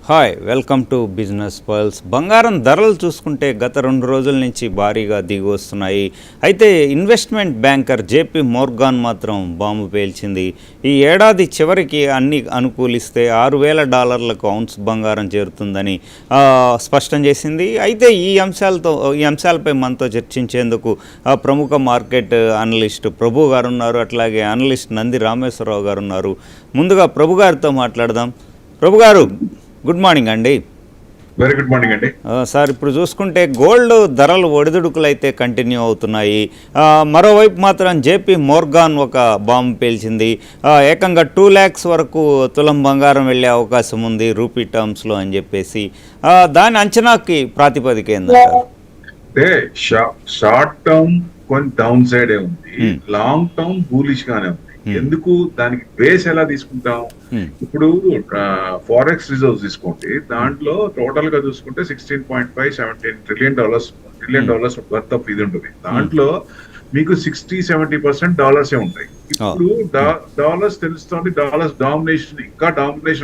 Hi, welcome to business pearls. బంగారం ధరలు చూసుకుంటే గత 2 రోజుల నుంచి భారీగా దిగి వస్తున్నాయి. అయితే ఇన్వెస్ట్మెంట్ బ్యాంకర్ జేపీ మోర్గాన్ మాత్రం బాంబు పేల్చింది. ఈ ఏడాది చివరికి అన్ని అనుకూలిస్తే $6,000 ఔన్స్ బంగారం చేరుతుందని స్పష్టం చేసింది. అయితే ఈ అంశాలపై మనతో చర్చించేందుకు ప్రముఖ మార్కెట్ అనలిస్ట్ ప్రభు గారు ఉన్నారు, అట్లాగే అనలిస్ట్ నంది రామేశ్వరరావు గారు ఉన్నారు. ముందుగా ప్రభు గారితో మాట్లాడదాం. ప్రభు గారు, గుడ్ మార్నింగ్ అండి. వెరీ గుడ్ మార్నింగ్ అండి. సార్, ఇప్పుడు చూసుకుంటే గోల్డ్ ధరలు ఒడిదుడుకులు అయితే కంటిన్యూ అవుతున్నాయి. మరోవైపు మాత్రం జేపీ మోర్గాన్ ఒక బాంబు పేల్చింది. ఏకంగా 2 lakhs వరకు తులం బంగారం వెళ్ళే అవకాశం ఉంది రూపీ టర్మ్స్లో అని చెప్పేసి. దాని అంచనాకి ప్రాతిపదిక ఏందంటారు? అంటే షార్ట్ టర్మ్ కొంచెం డౌన్ సైడ్ ఉంది, లాంగ్ టర్మ్ బూలిష్ గానే ఉంది. ఎందుకు? దానికి బేస్ ఎలా తీసుకుంటాం? ఇప్పుడు ఫారెక్స్ రిజర్వ్స్ తీసుకోండి, దాంట్లో టోటల్ గా చూసుకుంటే $16.5-17 ట్రిలియన్ వర్త్ ఆఫ్ ఇది ఉంటుంది. దాంట్లో మీకు 60-70% డాలర్సే ఉంటాయి. ఇప్పుడు డాలర్స్ తెలుస్తోంది, డాలర్స్ డామినేషన్ ఇంకా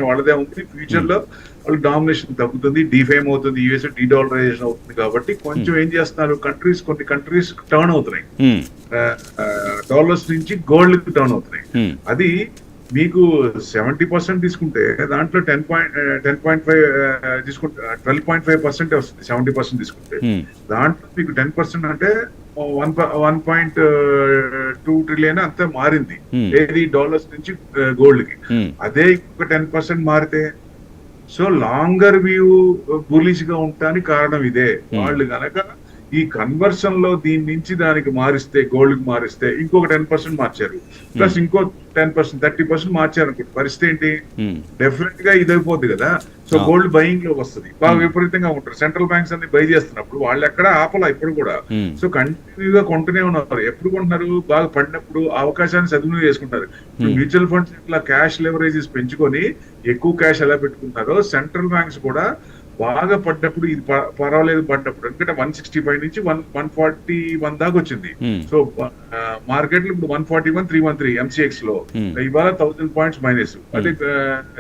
వాళ్ళదే ఉంది. ఫ్యూచర్ లో వాళ్ళు డామినేషన్ తగ్గుతుంది, డిఫేమ్ అవుతుంది, యూఎస్ డీడాలరైజేషన్ అవుతుంది. కాబట్టి కొంచెం ఏం చేస్తున్నారు, కొన్ని కంట్రీస్ టర్న్ అవుతున్నాయి, డాలర్స్ నుంచి గోల్డ్ కి టర్న్ అవుతున్నాయి. అది మీకు 70% తీసుకుంటే దాంట్లో 10.5 తీసుకుంటే 12.5% వస్తుంది. 70% తీసుకుంటే దాంట్లో మీకు 10% అంటే 1.2 ట్రిలియన్ అంతా మారింది. ఏది? డాలర్స్ నుంచి గోల్డ్ కి. అదే ఇంకొక 10% మారితే, సో లాంగర్ వ్యూ బులిష్ గా ఉండటానికి కారణం ఇదే. వాళ్ళు గనక ఈ కన్వర్షన్ లో దీని నుంచి దానికి మారిస్తే, గోల్డ్ కి మారిస్తే ఇంకొక 10% మార్చారు, ప్లస్ ఇంకో 10% 30% మార్చారు అనుకుంటే పరిస్థితి ఏంటి? డెఫినెట్ గా ఇది అయిపోద్ది కదా. సో గోల్డ్ బయింగ్ లో వస్తుంది, బాగా విపరీతంగా ఉంటారు. సెంట్రల్ బ్యాంక్స్ అన్ని బై చేస్తున్నప్పుడు వాళ్ళు ఎక్కడ ఆపలా ఇప్పుడు కూడా. సో కంటిన్యూగా కొంటూనే ఉన్నారు. ఎప్పుడు కొంటున్నారు? బాగా పడినప్పుడు అవకాశాన్ని సద్వినియోగం చేసుకుంటారు. మ్యూచువల్ ఫండ్స్ ఇట్లా క్యాష్ లెవరేజెస్ పెంచుకొని ఎక్కువ క్యాష్ ఎలా పెట్టుకుంటారో, సెంట్రల్ బ్యాంక్స్ కూడా బాగా పడ్డప్పుడు, ఇది పర్వాలేదు పడ్డప్పుడు, ఎందుకంటే 165 నుంచి 141 దాకా వచ్చింది. సో మార్కెట్ లో ఇప్పుడు 141,313 MCX లో, ఇవాళ 1000 పాయింట్స్ మైనస్. అదే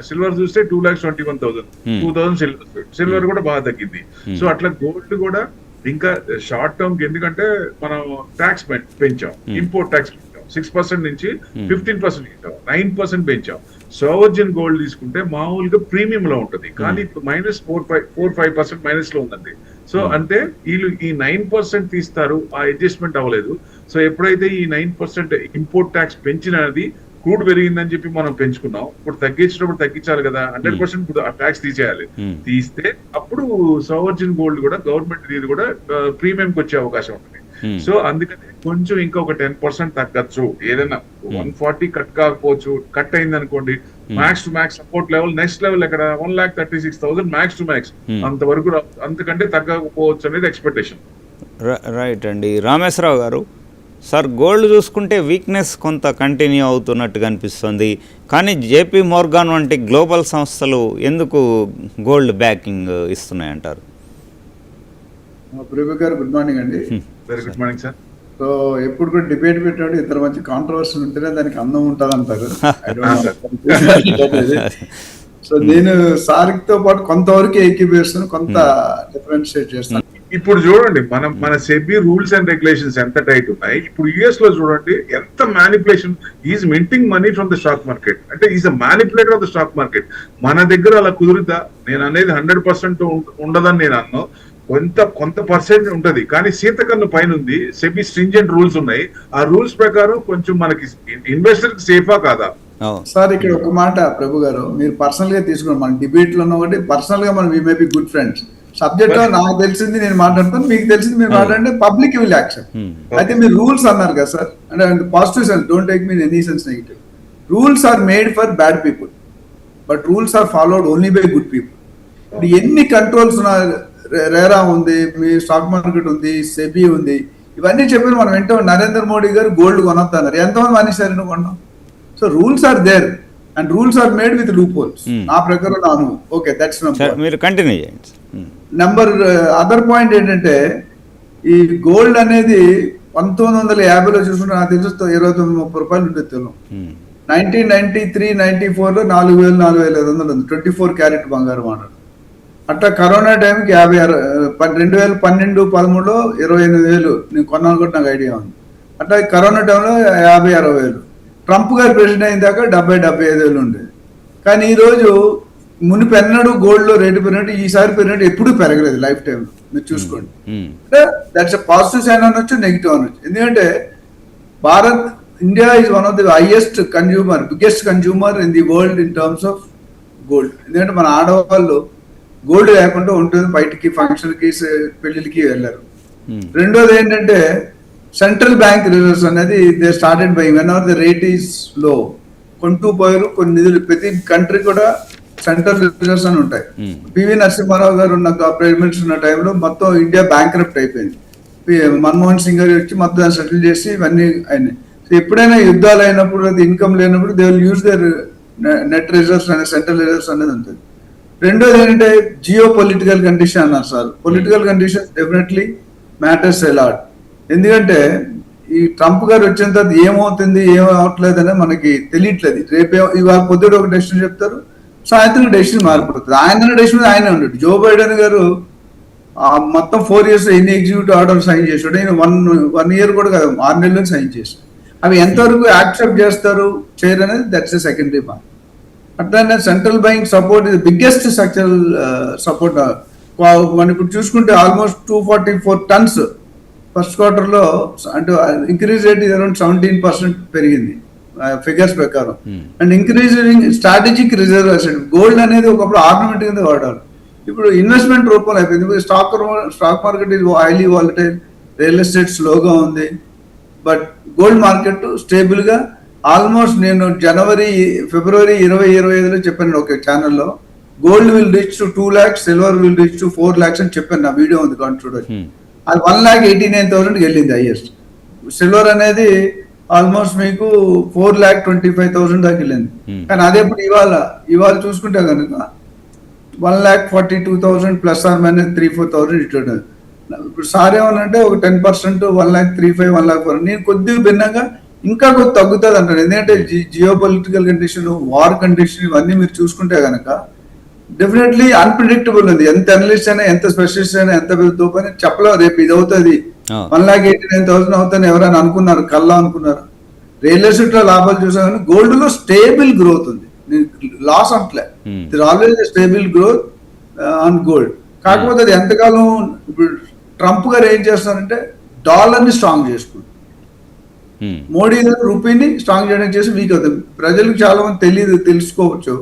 సిల్వర్ చూస్తే 2,21,000 సిల్వర్ కూడా బాగా తగ్గింది. సో అట్లా గోల్డ్ కూడా ఇంకా షార్ట్ టర్మ్, ఎందుకంటే మనం ట్యాక్స్ పెంచాం, ఇంపోర్ట్ ట్యాక్స్ పెంచాం, 6% నుంచి 15% పెంచాం, 9% పెంచాం. సోవర్జిన్ గోల్డ్ తీసుకుంటే మామూలుగా ప్రీమియం లో ఉంటుంది, కానీ ఇప్పుడు -4-5% మైనస్ లో ఉందండి. సో అంటే వీళ్ళు ఈ 9% తీస్తారు, ఆ అడ్జస్ట్మెంట్ అవ్వలేదు. సో ఎప్పుడైతే ఈ 9% ఇంపోర్ట్ ట్యాక్స్ పెంచినది, క్రూడ్ పెరిగిందని చెప్పి మనం పెంచుకున్నాం, ఇప్పుడు తగ్గించినప్పుడు తగ్గించాలి కదా, 100% ఇప్పుడు ఆ ట్యాక్స్ తీసేయాలి. తీస్తే అప్పుడు సోవర్జిన్ గోల్డ్ కూడా గవర్నమెంట్ ఇది కూడా ప్రీమియం కి వచ్చే అవకాశం ఉంటుంది. సో అందుకని కొంచెం ఇంకా ఒక 10% తగ్గచ్చు. ఏదైనా 140 కట్ కాకపోవచ్చు, కట్ అయింది అనుకోండి, max to max support level, next level ఎక్కడ 1,36,000 మ్యాక్స్ టు మ్యాక్స్, అంతవరకు అంతకంటే తగ్గకపోవచ్చు అనేది ఎక్స్పెక్టేషన్. రైట్ అండి. రామేశ్వరరావు గారు, సార్, గోల్డ్ చూసుకుంటే వీక్నెస్ కొంత కంటిన్యూ అవుతున్నట్టు కనిపిస్తుంది, కానీ జేపీ మోర్గాన్ వంటి గ్లోబల్ సంస్థలు ఎందుకు గోల్డ్ బ్యాకింగ్ ఇస్తున్నాయంటారు? ప్రభు గారు, గుడ్ మార్నింగ్ అండి. Very good morning sir. So ఎప్పుడు కూడా డిబేట్ పెట్టాడు, ఇద్దరు మంచి కాంట్రవర్సీ ఉంటేనే దానికి అందం ఉంటుంది అంటారు. సో నేను సార్తో పాటు కొంతవరకు ఏకీభవిస్తాను, కొంత డిఫరెన్షియేట్ చేస్తాను. ఇప్పుడు చూడండి, మన సెబీ రూల్స్ అండ్ రెగ్యులేషన్స్ ఎంత టైట్ ఉన్నాయి. ఇప్పుడు యుఎస్ లో చూడండి ఎంత manipulation. Is minting money from the stock market, అంటే is a manipulator of the stock market. మన దగ్గర అలా కుదురుతా? నేను అనేది 100% ఉండదని నేను అన్నా, కొంత పర్సెంట్ ఉంటది, కానీ శీతకన్ను పైన ఉంది. సెబీ స్ట్రింజెంట్ రూల్స్ ఉన్నాయి. ఆ రూల్స్ ప్రకారం కొంచెం మనకి ఇన్వెస్టర్ కి సేఫా కాదా? సార్, ఇక్కడ ఒక మాట ప్రభు గారు, మీరు పర్సనల్ గా తీసుకున్నాం, మన డిబేట్ లో ఒకటి పర్సనల్ గా మనం we may be good friends. Subject లో నాకు తెలిసింది నేను మాట్లాడతాను, మీకు తెలిసింది మీరు మాట్లాడితే పబ్లిక్ విల్ యాక్సెప్ట్. అయితే మీరు రూల్స్ అన్నారు కదా సార్, అంటే positive sense, don't take me in any sense negative. Rules are made for bad people, but rules are followed only by good people. ఇప్పుడు ఎన్ని కంట్రోల్స్ ఉన్నాయి, రేరా ఉంది, మీ స్టాక్ మార్కెట్ ఉంది, సెబీ ఉంది, ఇవన్నీ చెప్పిన మనం వెంటనే నరేంద్ర మోడీ గారు గోల్డ్ కొనొద్దన్నారు. ఎంతమంది మానేశారు కొన్నాం? So rules are there and rules are made with loopholes. నా ప్రకారం నా అనుభవం. ఓకే, దట్స్ మీరు కంటిన్యూ చేయండి. నెంబర్ అదర్ పాయింట్ ఏంటంటే, ఈ గోల్డ్ అనేది 1950లో చూసుకుంటే నాకు తెలుసు 29-30 రూపాయలు ఉంటుంది తులం. 1993-94లో 4,000-4,500 ఉంది 24 క్యారెట్ బంగారం అన్నాడు. అట్లా కరోనా టైంకి 2012-13లో 28,000 నేను కొన్నాను కూడా నాకు ఐడియా ఉంది. అట్లా కరోనా టైంలో 50,000-60,000. ట్రంప్ గారు ప్రెసిడెంట్ అయిన దాకా 70,000-75,000 ఉండేది. కానీ ఈరోజు మునిపు ఎన్నడూ గోల్డ్లో రేటు పెరిగినట్టు ఈసారి పెరిగినట్టు ఎప్పుడూ పెరగలేదు లైఫ్ టైంలో. మీరు చూసుకోండి. అంటే దట్స్ ఎ పాజిటివ్ సైన్ అనొచ్చు, నెగిటివ్ అనొచ్చు. ఎందుకంటే India is one of the highest consumer, biggest consumer in the world in terms of gold. ఎందుకంటే మన ఆడవాళ్ళు గోల్డ్ లేకుండా ఉంటుంది, బయటికి ఫంక్షన్కి పెళ్లికి వెళ్ళారు. రెండోది ఏంటంటే సెంట్రల్ బ్యాంక్ రిజర్వ్స్ అనేది they started by when are the rate is low కొంటూ పోయారు. కొన్ని నిధులు ప్రతి కంట్రీ కూడా సెంట్రల్ రిజర్వ్స్ అని ఉంటాయి. పివి నరసింహారావు గారు ఉన్న ప్రైమ్ మినిస్టర్ ఉన్న టైంలో మొత్తం ఇండియా బ్యాంక్రప్ట్ అయిపోయింది. మన్మోహన్ సింగ్ గారు వచ్చి మొత్తం దాన్ని సెటిల్ చేసి ఇవన్నీ అయినాయి. సో ఎప్పుడైనా యుద్ధాలు అయినప్పుడు, అది ఇన్కమ్ లేనప్పుడు they will use there net reserves అనేది, సెంట్రల్ రిజర్వ్స్ అనేది ఉంటుంది. రెండోది ఏంటంటే జియో పొలిటికల్ కండిషన్ అన్నారు sir. Political condition definitely matters a lot. ఎందుకంటే ఈ ట్రంప్ గారు వచ్చిన తర్వాత ఏమవుతుంది ఏమవట్లేదు అనేది మనకి తెలియట్లేదు. రేపు ఇవాళ పొద్దుట ఒక డెసిషన్ చెప్తారు, సాయంత్రం డెసిషన్ మారిపోతుంది. ఆయన డెసిషన్ ఆయనే ఉంటాడు. జో బైడెన్ గారు మొత్తం 4 years ఎన్ని ఎగ్జిక్యూటివ్ ఆర్డర్ సైన్ చేశాడు. ఆయన 1 year కూడా కాదు, 6 నెలలు సైన్ చేశాడు. అవి ఎంతవరకు యాక్సెప్ట్ చేస్తారు చేయరు అనేది దట్స్ ఎ సెకండరీ పాయింట్. అట్లానే సెంట్రల్ బ్యాంక్ సపోర్ట్ ఇది బిగ్గెస్ట్ స్ట్రక్చరల్ సపోర్ట్. మనం ఇప్పుడు చూసుకుంటే ఆల్మోస్ట్ 244 tons ఫస్ట్ క్వార్టర్లో, అంటే ఇంక్రీజ్ రేట్ అరౌండ్ 17% పెరిగింది ఫిగర్స్ ప్రకారం. And increasing strategic reserve asset. Gold అనేది ఒకప్పుడు ఆర్నమెంట్ కింద వాడాలి, ఇప్పుడు ఇన్వెస్ట్మెంట్ రూపంలో అయిపోయింది. స్టాక్ మార్కెట్ ఇది హైలీ వాలటైల్, రియల్ ఎస్టేట్ స్లోగా ఉంది, బట్ గోల్డ్ మార్కెట్ స్టేబుల్ గా ఆల్మోస్ట్ నేను ఫిబ్రవరి 2025లో చెప్పాను ఒక ఛానల్లో, gold will reach to 2 lakhs, silver will reach to 4 lakhs అని చెప్పాను. నా వీడియో ఉంది కానీ చూడొచ్చు. అది 1,89,000కి వెళ్ళింది హైయెస్ట్. సిల్వర్ అనేది ఆల్మోస్ట్ మీకు 4,25,000 దాకా వెళ్ళింది. కానీ అదే ఇప్పుడు ఇవాళ చూసుకుంటే కనుక 1,42,000 ప్లస్ ఆర్ మైనస్ 3-4,000 ఇటు. ఇప్పుడు సార్ ఏమనంటే ఒక 10%, 1,35,000, 1,04,000. నేను కొద్దిగా భిన్నంగా ఇంకా కొద్ది తగ్గుతుంది అంటాను. ఎందుకంటే Jio political condition, war condition ఇవన్నీ మీరు చూసుకుంటే కనుక డెఫినెట్లీ అన్ప్రిడిక్టబుల్ ఉంది. ఎంత అనలిస్ట్ అయినా, ఎంత స్పెషలిస్ట్ అయినా, ఎంత తోపని చెప్పలేం. రేపు ఇది అవుతుంది 1,89,000 అవుతుంది ఎవరైనా అనుకున్నారు, కల్లా అనుకున్నారు. రియల్ ఎస్టేట్ లో లాభాలు చూసా కానీ గోల్డ్ లో స్టేబుల్ గ్రోత్ ఉంది, లాస్ అంటలే. There always stable growth on gold. కాకపోతే అది ఎంతకాలం, ఇప్పుడు ట్రంప్ గారు ఏం చేస్తారంటే డాలర్ ని స్ట్రాంగ్ చేసుకుంటారు. మోడీ గారు రూపీని స్ట్రాంగ్ చేయడం చేసి వీక్ అవుతుంది. ప్రజలకు చాలా మంది తెలుసుకోవచ్చు.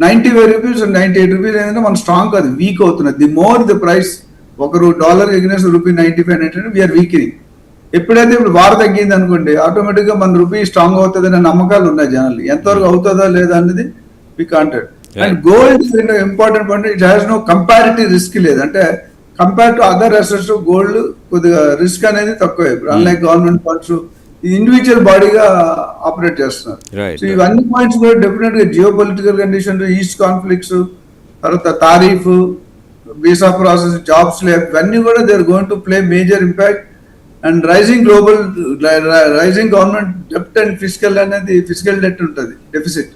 95 rupees, 98 rupees ఏంటంటే మన స్ట్రాంగ్ కాదు, వీక్ అవుతున్నది. ది మోర్ ది ప్రైస్, ఒకరు డాలర్ ఎగ్నెస్ట్ రూపీ 95 అంటే వీఆర్ వీకింగ్. ఎప్పుడైతే ఇప్పుడు వార్ తగ్గింది అనుకోండి, ఆటోమేటిక్ గా మన రూపీ స్ట్రాంగ్ అవుతుంది అనే నమ్మకాలు ఉన్నాయి జనాలు. ఎంతవరకు అవుతుందా లేదా అనేది we counted. And gold important point, it has no comparative risk లేదు. అంటే compare to other assets gold కొద్దిగా రిస్క్ అనేది తక్కువ. ఇప్పుడు అన్లైక్ గవర్నమెంట్ ఫండ్స్ ఇండివిజువల్ బాడీగా ఆపరేట్ చేస్తున్నారు. సో ఇవన్నీ పాయింట్స్ కూడా డెఫినెట్ గా geo political condition, east conflicts, తర్వాత తారీఫ్, వీసా ప్రాసెస్, జాబ్స్ లేవ్, ఇవన్నీ కూడా they are going to play major impact. And rising government డెప్ట్ అండ్ ఫిజికల్ డెట్ ఉంటుంది, డెఫిసిట్,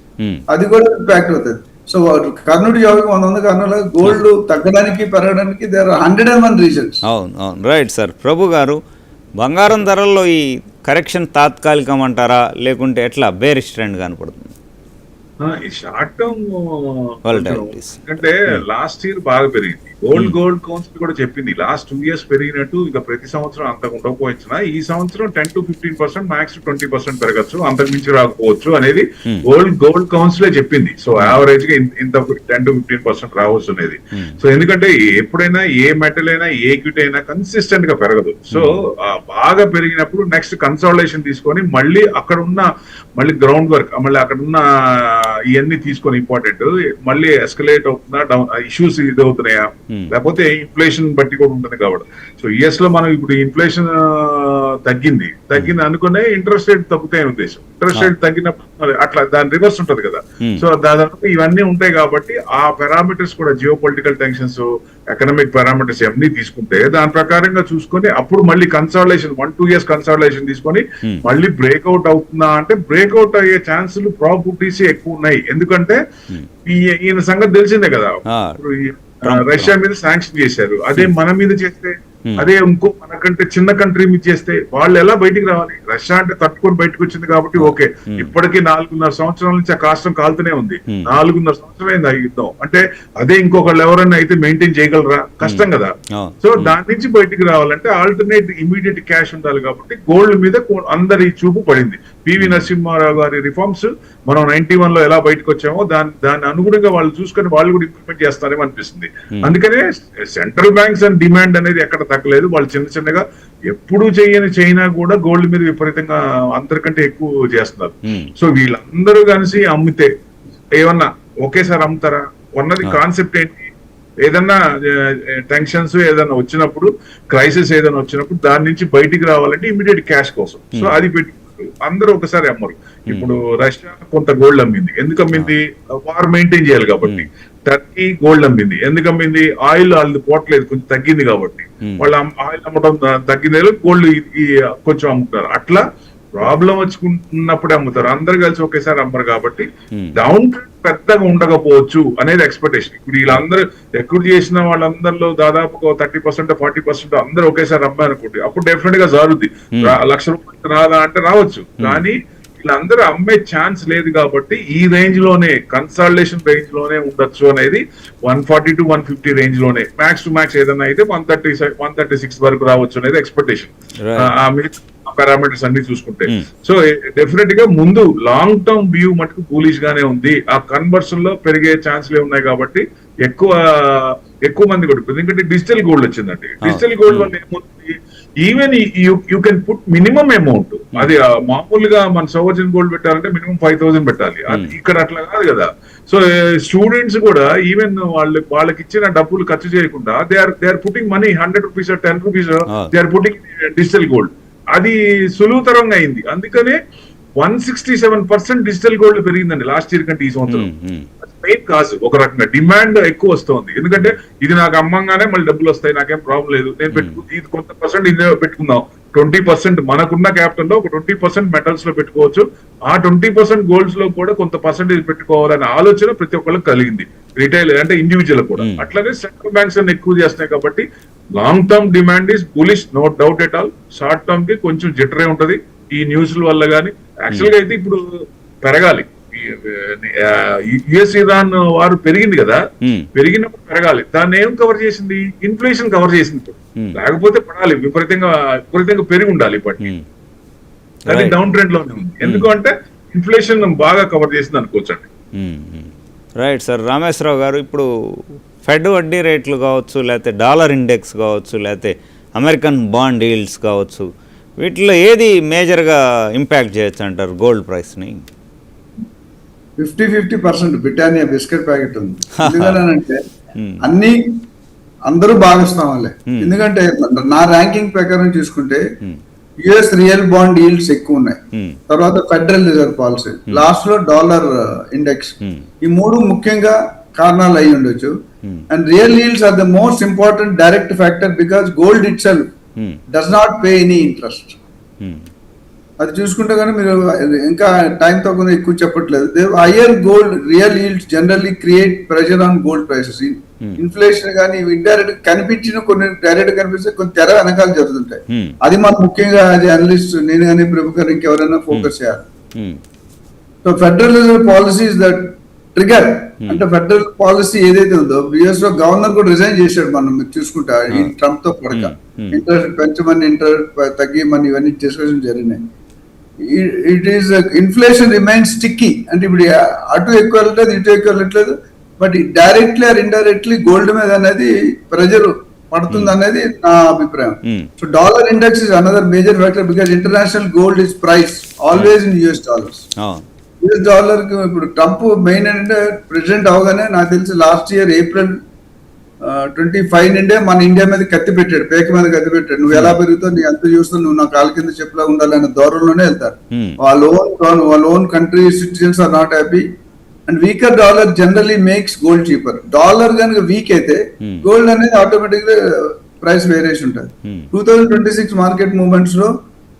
అది కూడా ఇంపాక్ట్ అవుతుంది. సో కర్ణుడి యోగం 100 కారణాలు, గోల్డ్ తగ్గడానికి పెరగడానికి దేర్ ఆర్ 101 రీజన్స్. అవును రైట్ సార్. ప్రభు గారు, బంగారం ధరల్లో ఈ కరెక్షన్ తాత్కాలికం అంటారా, లేకుంటే ఎట్లా బేరిష్ ట్రెండ్ కనపడుతుంది? ఈ షార్ట్ టర్మ్ అంటే లాస్ట్ ఇయర్ బాగా పెరిగింది. గోల్డ్ కౌన్సిల్ కూడా చెప్పింది లాస్ట్ 2 years పెరిగినట్టు ఇక ప్రతి సంవత్సరం అంతకు ఉండకపోయినా ఈ సంవత్సరం 10 to 15%, మ్యాక్స్ 20% పెరగచ్చు, అంతకు మించి రాకపోవచ్చు అనేది గోల్డ్ కౌన్సిలే చెప్పింది. సో యావరేజ్ గా ఇంత 10 to 15% రావచ్చు అనేది. సో ఎందుకంటే ఎప్పుడైనా ఏ మెటల్ అయినా, ఏ ఈక్విటీ అయినా కన్సిస్టెంట్ గా పెరగదు. సో బాగా పెరిగినప్పుడు నెక్స్ట్ కన్సాలిడేషన్ తీసుకొని మళ్ళీ అక్కడ ఉన్న గ్రౌండ్ వర్క్, మళ్ళీ అక్కడ ఉన్న ఇవన్నీ తీసుకొని ఇంపార్టెంట్, మళ్ళీ ఎస్కలేట్ అవుతుందా, ఇష్యూస్ ఇది అవుతున్నాయా, లేకపోతే ఇన్ఫ్లేషన్ బట్టి కూడా ఉంటుంది కాబట్టి. సో యుఎస్ లో మనం ఇప్పుడు ఇన్ఫ్లేషన్ తగ్గింది అనుకునే ఇంట్రెస్ట్ రేట్ తగ్గుతాయని ఉద్దేశం. ఇంట్రెస్ట్ రేట్ తగ్గినప్పుడు అట్లా దాని రివర్స్ ఉంటది కదా. సో దాదాపు ఇవన్నీ ఉంటాయి కాబట్టి ఆ పారామీటర్స్ కూడా, geo political tensions, economic parameters అన్ని తీసుకుంటే దాని ప్రకారంగా చూసుకొని అప్పుడు మళ్ళీ కన్సాలిడేషన్ 1-2 years కన్సాలిడేషన్ తీసుకొని మళ్ళీ బ్రేక్అవుట్ అవుతుందా అంటే బ్రేక్అవుట్ అయ్యే ఛాన్సులు, ప్రాబిలిటీస్ ఎక్కువ ఉన్నాయి. ఎందుకంటే ఈయన సంగతి తెలిసిందే కదా, రష్యా మీద శాంక్షన్ చేశారు. అదే మన మీద చేస్తే, అదే ఇంకో మనకంటే చిన్న కంట్రీ మీద చేస్తే వాళ్ళు ఎలా బయటికి రావాలి? రష్యా అంటే తట్టుకొని బయటకు వచ్చింది కాబట్టి ఓకే. ఇప్పటికీ 4.5 సంవత్సరాల నుంచి ఆ కాష్టం కాలుతూనే ఉంది. 4.5 సంవత్సరం అయింది ఆ యుద్ధం. అంటే అదే ఇంకొకళ్ళు ఎవరైనా అయితే మెయింటైన్ చేయగలరా? కష్టం కదా. సో దాని నుంచి బయటికి రావాలంటే ఆల్టర్నేట్ ఇమీడియట్ క్యాష్ ఉండాలి కాబట్టి గోల్డ్ మీద అందరి చూపు పడింది. పివి నరసింహారావు గారి రిఫార్మ్స్ మనం 91 లో ఎలా బయటకు వచ్చామో దాని అనుగుణంగా వాళ్ళు చూసుకొని వాళ్ళు కూడా ఇంప్లిమెంట్ చేస్తారేమో అనిపిస్తుంది. అందుకనే సెంట్రల్ బ్యాంక్స్ అండ్ డిమాండ్ అనేది ఎక్కడ తగ్గలేదు. వాళ్ళు చిన్నగా ఎప్పుడు చేయని చైనా కూడా గోల్డ్ మీద విపరీతంగా అందరికంటే ఎక్కువ చేస్తున్నారు. సో వీళ్ళందరూ కలిసి అమ్మితే ఏమన్నా ఒకేసారి అమ్ముతారా? ఉన్నది కాన్సెప్ట్ ఏంటి? ఏదన్నా టెన్షన్స్ ఏదైనా వచ్చినప్పుడు, క్రైసిస్ ఏదైనా వచ్చినప్పుడు దాని నుంచి బయటికి రావాలంటే ఇమీడియట్ క్యాష్ కోసం. సో అది పెట్టి అందరూ ఒకసారి అమ్మరు. ఇప్పుడు రష్యా కొంత గోల్డ్ అమ్మింది. ఎందుకు అమ్మింది? వార్ మెయింటైన్ చేయాలి కాబట్టి. టర్కీ గోల్డ్ అమ్మింది. ఎందుకు అమ్మింది? ఆయిల్ వాళ్ళది పోవట్లేదు, కొంచెం తగ్గింది కాబట్టి. వాళ్ళు ఆయిల్ అమ్మడం తగ్గింది, గోల్డ్ కొంచెం అమ్ముతారు. అట్లా ప్రాబ్లం వచ్చుకున్నప్పుడే అమ్ముతారు. అందరు కలిసి ఒకేసారి అమ్మరు కాబట్టి డౌన్ ట్రెండ్ పెద్దగా ఉండకపోవచ్చు అనేది ఎక్స్పెక్టేషన్. ఇప్పుడు వీళ్ళందరూ ఎక్విటీ చేసిన వాళ్ళందరిలో దాదాపు 30% 40% అందరూ ఒకేసారి అమ్మారనుకోండి, అప్పుడు డెఫినెట్ గా జరుగుద్ది. ₹1,00,000 రాదా అంటే రావచ్చు, కానీ వీళ్ళందరూ అమ్మే ఛాన్స్ లేదు కాబట్టి ఈ రేంజ్ లోనే, కన్సాలిడేషన్ రేంజ్ లోనే ఉండొచ్చు అనేది 140 to 150 రేంజ్ లోనే. మ్యాక్స్ టు మ్యాక్స్ ఏదైనా అయితే 136 వరకు రావచ్చు అనేది ఎక్స్పెక్టేషన్. పారామీటర్స్ అన్ని చూసుకుంటే. సో డెఫినెట్ గా ముందు లాంగ్ టర్మ్ వ్యూ మటుకు బూలిష్ గానే ఉంది. ఆ కన్వర్షన్ లో పెరిగే ఛాన్స్లే ఉన్నాయి కాబట్టి ఎక్కువ మంది కూడా, ఎందుకంటే డిజిటల్ గోల్డ్ వచ్చిందండి. డిజిటల్ గోల్డ్ వల్ల ఏమవుతుంది, even you can put minimum amount. అది మామూలుగా మన సోవర్జిన్ గోల్డ్ పెట్టాలంటే మినిమం 5,000 పెట్టాలి. ఇక్కడ అట్లా కాదు కదా. సో స్టూడెంట్స్ కూడా ఈవెన్ వాళ్ళకి ఇచ్చిన డబ్బులు ఖర్చు చేయకుండా they are putting money, ₹100 ₹10 they are putting digital gold. అది సులువుతరంగా అయింది. అందుకనే 167% డిజిటల్ గోల్డ్ పెరిగిందండి లాస్ట్ ఇయర్ కంటే ఈ సంవత్సరం. మెయిన్ కాజ్ ఒక రకంగా డిమాండ్ ఎక్కువ వస్తుంది. ఎందుకంటే ఇది నాకు అమ్మంగానే మళ్ళీ డబ్బులు వస్తాయి, నాకేం ప్రాబ్లం లేదు, నేను ఇది కొంత పర్సెంట్ ఇదే పెట్టుకుందాం. 20% మనకున్న క్యాపిటల్ లో ఒక 20% మెటల్స్ లో పెట్టుకోవచ్చు. ఆ 20% గోల్డ్స్ లో కూడా కొంత పర్సెంటేజ్ పెట్టుకోవాలనే ఆలోచన ప్రతి ఒక్కళ్ళకి కలిగింది, రిటైల్ అంటే ఇండివిజువల్ కూడా. అట్లానే సెంట్రల్ బ్యాంక్స్ అన్ని ఎక్కువ చేస్తున్నాయి కాబట్టి long term demand is bullish, no doubt at all. Short term కి కొంచెం జిటరే ఉంటది ఈ న్యూస్ల వల్ల. కానీ యాక్చువల్ గా అయితే ఇప్పుడు పెరగాలి. యుఎస్ ఇరాన్ వారు పెరిగింది కదా, పెరిగినప్పుడు పెరగాలి. దాన్ని ఏం కవర్ చేసింది? ఇన్ఫ్లేషన్ కవర్ చేసింది. లేకపోతే పడాలి, విపరీతంగా పెరిగి ఉండాలి. ఇప్పటికి అది డౌన్ ట్రెండ్ లోనే ఉంది. ఎందుకంటే ఇన్ఫ్లేషన్ బాగా కవర్ చేసింది అనుకోవచ్చండి. Right sir. రామేశ్వరరావు గారు, ఇప్పుడు ఫెడ్ వడ్డీ రేట్లు కావచ్చు, లేకపోతే డాలర్ ఇండెక్స్ కావచ్చు, లేకపోతే అమెరికన్ బాండ్ ఈల్డ్స్ కావచ్చు, వీటిలో ఏది మేజర్గా ఇంపాక్ట్ చేయొచ్చు అంటారు గోల్డ్ ప్రైస్ని? 50% బ్రిటానియా బిస్కెట్ ప్యాకెట్ ఉంది. ఎందుకంటే అన్ని అందరూ భాగస్వాములే. ఎందుకంటే నా ర్యాంకింగ్ ప్రకారం చూసుకుంటే యుఎస్ రియల్ బాండ్ ఈల్డ్స్ ఎక్కువ ఉన్నాయి, తర్వాత ఫెడరల్ రిజర్వ్ పాలసీ, లాస్ట్ లో డాలర్ ఇండెక్స్. ఈ మూడు ముఖ్యంగా కారణాలు అయి ఉండొచ్చు. And real yields are the most important direct factor because gold itself does not pay any interest. అది చూసుకుంటే కానీ మీరు ఇంకా టైం తో కొంచెం ఎక్కువ చెప్పట్లేదు. Higher gold real yields generally create pressure on gold prices. Inflation కానీ ఇండైరెక్ట్ కనిపించిన కొన్ని డైరెక్ట్ కనిపిస్తే కొన్ని తెర వెనకాల జరుగుతుంటాయి. అది మనం ముఖ్యంగా అది అనలిస్ట్ నేను కానీ ప్రభుత్వం ఇంకెవరైనా ఫోకస్ చేయాలి. So federal Reserve policy is that trigger. అంటే ఫెడరల్ పాలసీ ఏదైతే ఉందో, యుఎస్ లో గవర్నర్ కూడా రిజైన్ చేశాడు. మనం చూసుకుంటా ఈ ట్రంప్ తో పడక ఇంట్రెస్ట్ పెంచమని, ఇంట్రెస్ట్ తగ్గిమని ఇవన్నీ డిస్కషన్ జరిగినాయి. It is inflation remains sticky. అంటే ఇప్పుడు అటు ఎక్కువ వెళ్ళట్లేదు, ఇటు ఎక్కువ వెళ్ళట్లేదు, but directly or indirectly gold మీద అనేది ప్రెజర్ పడుతుంది అనేది నా అభిప్రాయం. So dollar index is another major factor because international gold is price always in US dollars. US dollar కి ఇప్పుడు ట్రంప్ మెయిన్ అంటే ప్రెసిడెంట్ అవగానే నాకు తెలిసి లాస్ట్ ఇయర్ April 25 నుండే మన ఇండియా మీద కత్తి పెట్టాడు, పేక మీద కత్తి పెట్టాడు. నువ్వు ఎలా పెరుగుతావు, నీ ఎంత చూస్తావు, నువ్వు నా కాలు కింద చెప్పులా ఉండాలనే ధోరణిలోనే వెళ్తారు. వాళ్ళ own country citizens are not happy. And weaker dollar generally makes gold cheaper. Dollar కనుక వీక్ అయితే గోల్డ్ అనేది ఆటోమేటిక్ గా ప్రైస్ వేరియేషన్ ఉంటుంది. 2026 మార్కెట్ మూవ్మెంట్స్ లో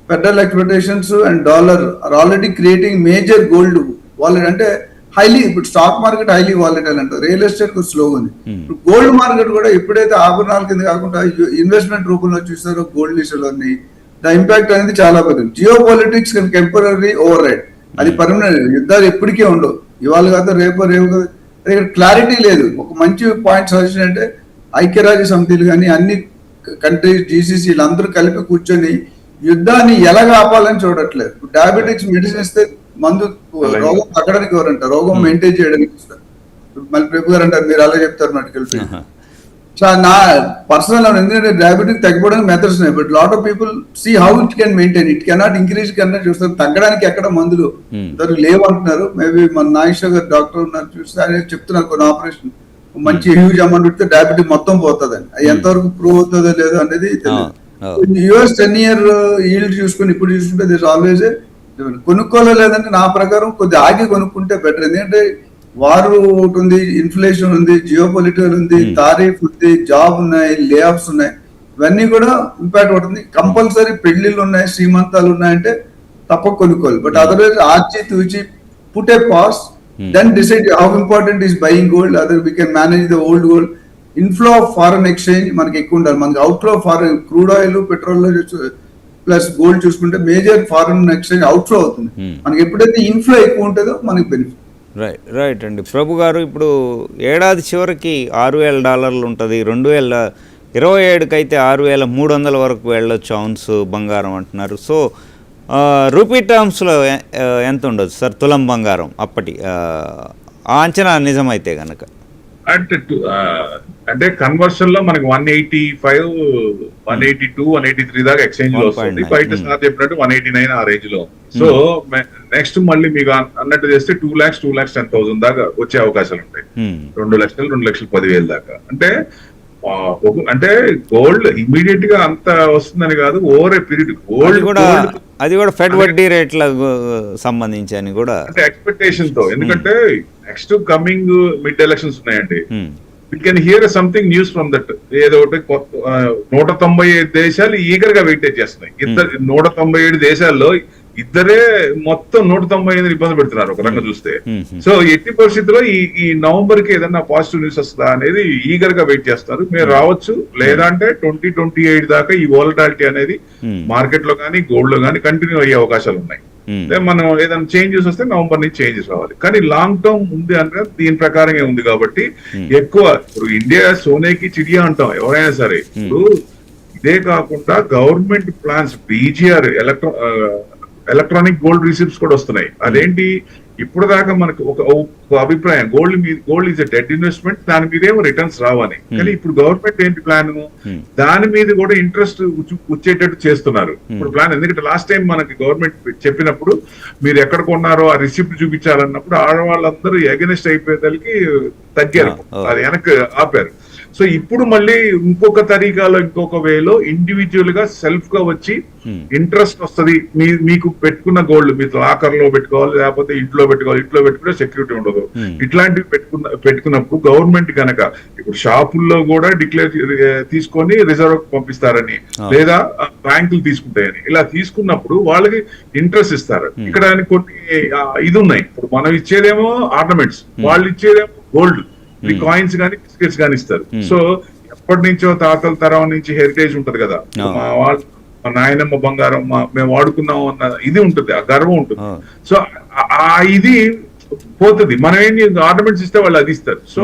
federal expectations and dollar are already creating major gold wallet. అంటే highly, ఇప్పుడు stock market highly volatile అంటారు, real estate కొంచెం స్లోగా ఉంది. ఇప్పుడు గోల్డ్ మార్కెట్ కూడా ఎప్పుడైతే ఆభరణాల కింద కాకుండా ఇన్వెస్ట్మెంట్ రూపంలో చూస్తారో గోల్డ్ లిస్టులోని ద ఇంపాక్ట్ అనేది చాలా పెద్దది. Geopolitics temporary override, అది పర్మనెంట్. యుద్ధాలు ఎప్పటికే ఉండవు, ఇవాళ కాదు రేపు కాదు. ఇక్కడ క్లారిటీ లేదు. ఒక మంచి పాయింట్ సజెషన్ అంటే ఐక్యరాజ్య సమితిలు కానీ అన్ని కంట్రీస్ జీసీసీ వీళ్ళందరూ కలిపి కూర్చొని యుద్ధాన్ని ఎలా ఆపాలని చూడట్లేదు. డయాబెటిక్స్ మెడిసిన్ ఇస్తే మందు రోగం తగ్గడానికి ఎవరంటారు, రోగం మెయింటైన్ చేయడానికి ఇస్తారు. మళ్ళీ ప్రభు గారు అంటారు మీరు అలా చెప్తారు మెడికల్ ఫీల్డ్. సో నా పర్సనల్ ఎందుకంటే డయాబెటిక్ తగ్గిపోవడానికి మెథడ్స్ ఉన్నాయి, but lot of people see how it can maintain, it cannot increase కన్నా చూస్తారు. తగ్గడానికి ఎక్కడ మందులు లేవంటున్నారు. మేబీ మన నాగేశ్వర్ గారు డాక్టర్ ఉన్నారు, చూస్తే ఆయన చెప్తున్నారు కొన్ని ఆపరేషన్ మంచి హ్యూజ్ అమౌంట్ పెడితే డయాబెటిక్ మొత్తం పోతుందని. అది ఎంతవరకు ప్రూవ్ అవుతుందో లేదో అనేది తెలియదు. యూఎస్ 10 year ఈల్డ్ చూసుకుని ఇప్పుడు చూసుకుంటే దిస్ ఆల్వేస్ కొనుక్కోలేదంటే నా ప్రకారం కొద్ది ఆగి కొనుక్కుంటే బెటర్. ఎందుకంటే వారు ఒకటి ఉంది, ఇన్ఫ్లేషన్ ఉంది, జియో పొలిటికల్ ఉంది, తారీఫ్ ఉంది, జాబ్ ఉన్నాయి, లే ఆఫ్స్ ఉన్నాయి, ఇవన్నీ కూడా ఇంపాక్ట్ పడుతుంది. కంపల్సరీ పెళ్లిళ్ళు ఉన్నాయి, శ్రీమంతాలు ఉన్నాయంటే తప్పక కొనుక్కోవాలి. బట్ అదర్వైజ్ ఆచి తూచి put a pass, then decide how important is buying gold, other we can manage the old gold. Inflow of foreign exchange మనకి ఎక్కువ ఉండాలి. మనకి outflow foreign crude oil petrol plus gold చూసుకుంటే మేజర్ ఫారెన్ ఎక్స్చేంజ్ అవుట్ఫ్లో అవుతుంది. మనకి ఎప్పుడైతే inflow ఎక్కువ ఉంటుందో మనకి బెనిఫిట్. రైట్ అండి. ప్రభు గారు, ఇప్పుడు ఏడాది చివరికి $6,000 ఉంటుంది, 2027 అయితే 6,300 వరకు వెళ్ళొచ్చు ఔన్స్ బంగారం అంటున్నారు. సో రూపీ టర్మ్స్లో ఎంత ఉండొచ్చు సార్ తులం బంగారం అప్పటి ఆ అంచనా నిజమైతే కనుక? అంటే కన్వర్షన్ లో మనకి 185, 182, 183 దాకా ఎక్స్చేంజ్ లో వస్తుంది. బయట సార్ చెప్పినట్టు 189 ఆ రేంజ్ లో. సో నెక్స్ట్ మళ్ళీ మీకు అన్నట్టు చేస్తే 2,10,000 దాకా వచ్చే అవకాశాలు ఉంటాయి. 2,00,000 దాకా. అంటే గోల్డ్ ఇమీడియట్ గా అంత వస్తుందని కాదు, ఓవర్ ఏ పీరియడ్ అది కూడా ఫెడ్ వడ్డీ రేట్లకు సంబంధించి అని కూడా అంటే ఎక్స్పెక్టేషన్ తో. ఎందుకంటే నెక్స్ట్ కమింగ్ మిడ్ ఎలక్షన్స్ ఉన్నాయండి. You can hear something news from that. ఏదో ఒకటి 197 దేశాలు ఈగర్ గా వెయిటేజ్ చేస్తున్నాయి. 197 దేశాల్లో ఇద్దరే మొత్తం 198 ఇబ్బంది పెడుతున్నారు ఒక రకంగా చూస్తే. సో ఎట్టి పరిస్థితుల్లో ఈ నవంబర్ కి ఏదన్నా పాజిటివ్ న్యూస్ వస్తుందా అనేది ఈగర్ గా వెయిట్ చేస్తారు. మీరు రావచ్చు, లేదా అంటే 2028 దాకా ఈ వాలటాలిటీ అనేది మార్కెట్ లో కానీ గోల్డ్ లో కానీ కంటిన్యూ అయ్యే అవకాశాలు ఉన్నాయి. మనం ఏదైనా చేంజెస్ వస్తే నవంబర్ నుంచి చేంజెస్ రావాలి. కానీ లాంగ్ టర్మ్ ఉంది అంటే దీని ప్రకారంగా ఉంది కాబట్టి ఎక్కువ. ఇప్పుడు ఇండియా సోనేకి చిడియా అంటాం ఎవరైనా సరే. ఇప్పుడు ఇదే కాకుండా government plans BGR electronic gold receipts కూడా వస్తున్నాయి. అదేంటి, ఇప్పుడు దాకా మనకు ఒక అభిప్రాయం gold is a dead investment, దాని మీదేమో రిటర్న్స్ రావని. కానీ ఇప్పుడు గవర్నమెంట్ ఏంటి ప్లాన్, దాని మీద కూడా ఇంట్రెస్ట్ వచ్చేటట్టు చేస్తున్నారు ఇప్పుడు ప్లాన్. ఎందుకంటే లాస్ట్ టైం మనకి గవర్నమెంట్ చెప్పినప్పుడు మీరు ఎక్కడ కొన్నారో ఆ రిసిప్ట్ చూపించాలన్నప్పుడు ఆడవాళ్ళందరూ ఎగనెస్ట్ అయిపోయేదానికి తగ్గారు, అది వెనక్కి ఆపారు. సో ఇప్పుడు మళ్ళీ ఇంకొక తరీకాలో ఇంకొక వేలో ఇండివిజువల్ గా సెల్ఫ్ గా వచ్చి ఇంట్రెస్ట్ వస్తుంది. మీకు పెట్టుకున్న గోల్డ్ మీరు లాకర్ లో పెట్టుకోవాలి, లేకపోతే ఇంట్లో పెట్టుకుంటే సెక్యూరిటీ ఉండదు. ఇట్లాంటివి పెట్టుకున్నప్పుడు గవర్నమెంట్ కనుక ఇప్పుడు షాపుల్లో కూడా డిక్లేర్ తీసుకొని రిజర్వ్ పంపిస్తారని, లేదా బ్యాంకులు తీసుకుంటాయని, ఇలా తీసుకున్నప్పుడు వాళ్ళకి ఇంట్రెస్ట్ ఇస్తారు. ఇక్కడ కొన్ని ఇది ఉన్నాయి. ఇప్పుడు మనం ఇచ్చేదేమో ఆర్నమెంట్స్, వాళ్ళు ఇచ్చేదేమో గోల్డ్, కాయిన్స్ కానీ బిస్కెట్స్ కానీ ఇస్తారు. సో ఎప్పటి నుంచో తాతల తరం నుంచి హెరిటేజ్ ఉంటది కదా, మా నాయనమ్మ బంగారం మేము వాడుకున్నాం అన్న ఇది ఉంటుంది, ఆ గర్వం ఉంటుంది. సో ఆ ఇది పోతుంది. మనం ఏంటి ఆర్నమెంట్స్ ఇస్తే వాళ్ళు అది ఇస్తారు. సో